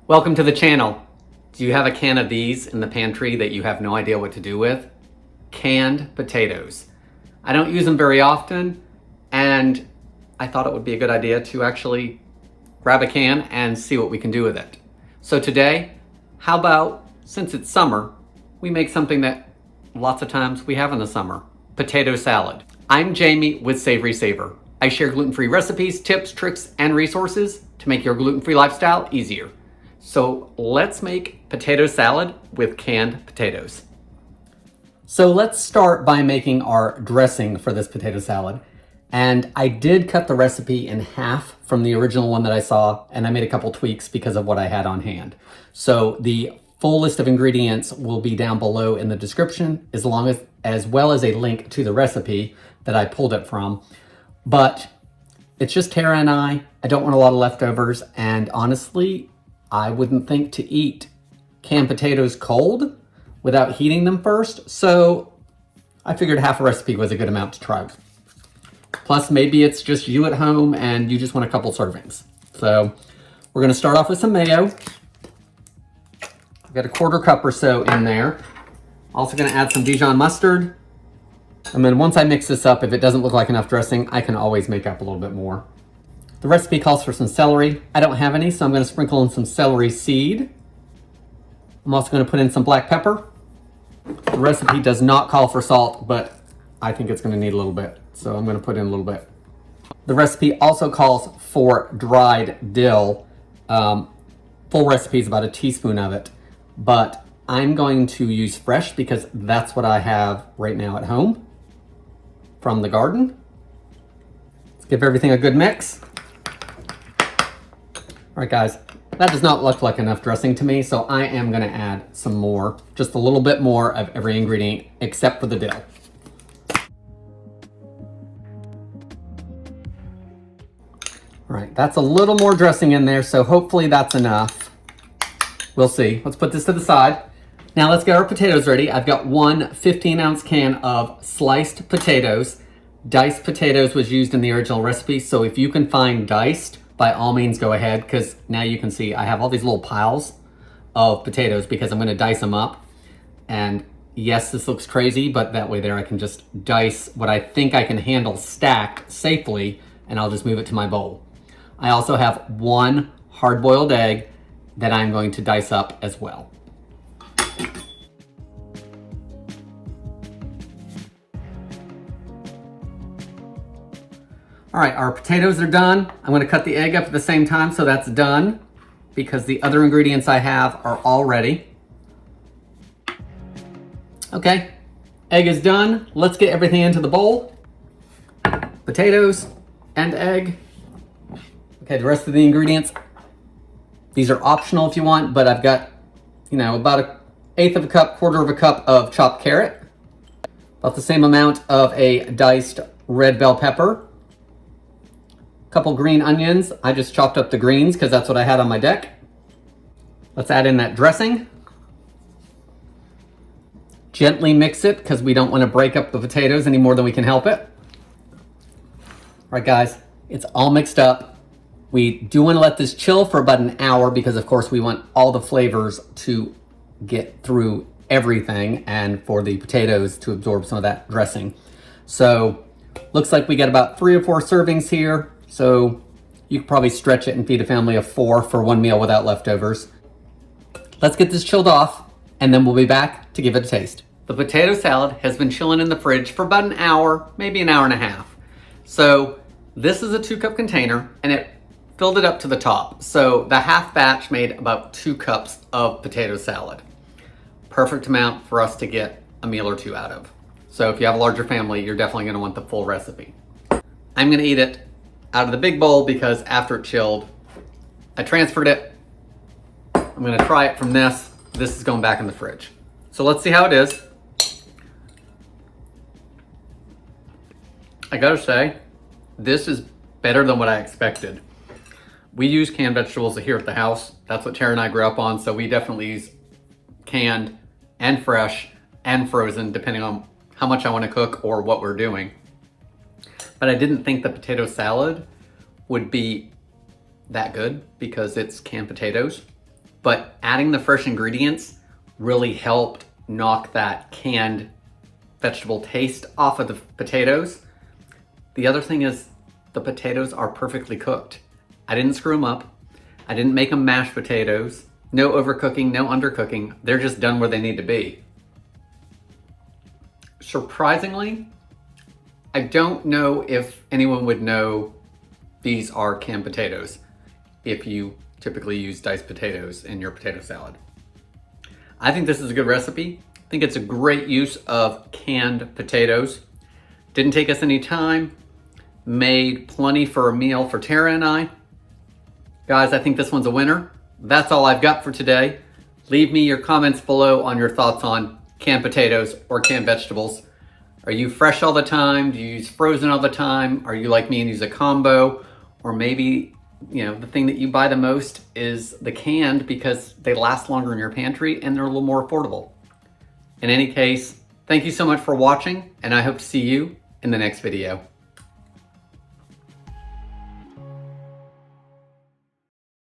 Welcome to the channel. Do you have a can of these in the pantry that you have no idea what to do with? Canned potatoes. I don't use them very often, and I thought it would be a good idea to actually grab a can and see what we can do with it. So today, how about, since it's summer, we make something that lots of times we have in the summer, potato salad. I'm Jamie with SavorySaver. I share gluten-free recipes, tips, tricks, and resources to make your gluten-free lifestyle easier. So let's make potato salad with canned potatoes. So let's start by making our dressing for this potato salad. And I did cut the recipe in half from the original one that I saw, and I made a couple tweaks because of what I had on hand. So the full list of ingredients will be down below in the description, as well as a link to the recipe that I pulled it from. But it's just Tara and I don't want a lot of leftovers, and honestly, I wouldn't think to eat canned potatoes cold without heating them first. So I figured half a recipe was a good amount to try. Plus, maybe it's just you at home and you just want a couple servings. So we're gonna start off with some mayo. I've got a 1/4 cup or so in there. Also gonna add some Dijon mustard. And then once I mix this up, if it doesn't look like enough dressing, I can always make up a little bit more. The recipe calls for some celery. I don't have any, so I'm gonna sprinkle in some celery seed. I'm also gonna put in some black pepper. The recipe does not call for salt, but I think it's gonna need a little bit, so I'm gonna put in a little bit. The recipe also calls for dried dill. Full recipe is about a teaspoon of it, but I'm going to use fresh because that's what I have right now at home from the garden. Let's give everything a good mix. All right, guys, that does not look like enough dressing to me, so I am gonna add some more, just a little bit more of every ingredient except for the dill. All right, that's a little more dressing in there, so hopefully that's enough. We'll see. Let's put this to the side. Now let's get our potatoes ready. I've got one 15-ounce can of sliced potatoes. Diced potatoes was used in the original recipe, so if you can find diced, by all means go ahead, because now you can see I have all these little piles of potatoes because I'm gonna dice them up. And yes, this looks crazy, but that way there I can just dice what I think I can handle stacked safely, and I'll just move it to my bowl. I also have one hard-boiled egg that I'm going to dice up as well. All right, our potatoes are done. I'm gonna cut the egg up at the same time, so that's done because the other ingredients I have are all ready. Okay, egg is done. Let's get everything into the bowl. Potatoes and egg. Okay, the rest of the ingredients, these are optional if you want, but I've got, about 1/8 of a cup, 1/4 of a cup of chopped carrot, about the same amount of a diced red bell pepper, couple green onions. I just chopped up the greens because that's what I had on my deck. Let's add in that dressing. Gently mix it because we don't want to break up the potatoes any more than we can help it. All right, guys, it's all mixed up. We do want to let this chill for about an hour because, of course, we want all the flavors to get through everything and for the potatoes to absorb some of that dressing. So looks like we got about 3 or 4 servings here. So you could probably stretch it and feed a family of 4 for one meal without leftovers. Let's get this chilled off and then we'll be back to give it a taste. The potato salad has been chilling in the fridge for about an hour, maybe an hour and a half. So this is a 2-cup container and it filled it up to the top. So the half batch made about 2 cups of potato salad. Perfect amount for us to get a meal or 2 out of. So if you have a larger family, you're definitely gonna want the full recipe. I'm gonna eat it out of the big bowl because after it chilled, I transferred it. I'm gonna try it from this. This is going back in the fridge. So let's see how it is. I gotta say, this is better than what I expected. We use canned vegetables here at the house. That's what Tara and I grew up on, so we definitely use canned and fresh and frozen, depending on how much I wanna cook or what we're doing. But I didn't think the potato salad would be that good because it's canned potatoes. but adding the fresh ingredients really helped knock that canned vegetable taste off of the potatoes. The other thing is the potatoes are perfectly cooked. I didn't screw them up. I didn't make them mashed potatoes. No overcooking, no undercooking. They're just done where they need to be. Surprisingly, I don't know if anyone would know these are canned potatoes if you typically use diced potatoes in your potato salad. I think this is a good recipe. I think it's a great use of canned potatoes. Didn't take us any time. Made plenty for a meal for Tara and I. Guys, I think this one's a winner. That's all I've got for today. Leave me your comments below on your thoughts on canned potatoes or canned vegetables. Are you fresh all the time? Do you use frozen all the time? Are you like me and use a combo? Or maybe, the thing that you buy the most is the canned because they last longer in your pantry and they're a little more affordable. In any case, thank you so much for watching, and I hope to see you in the next video.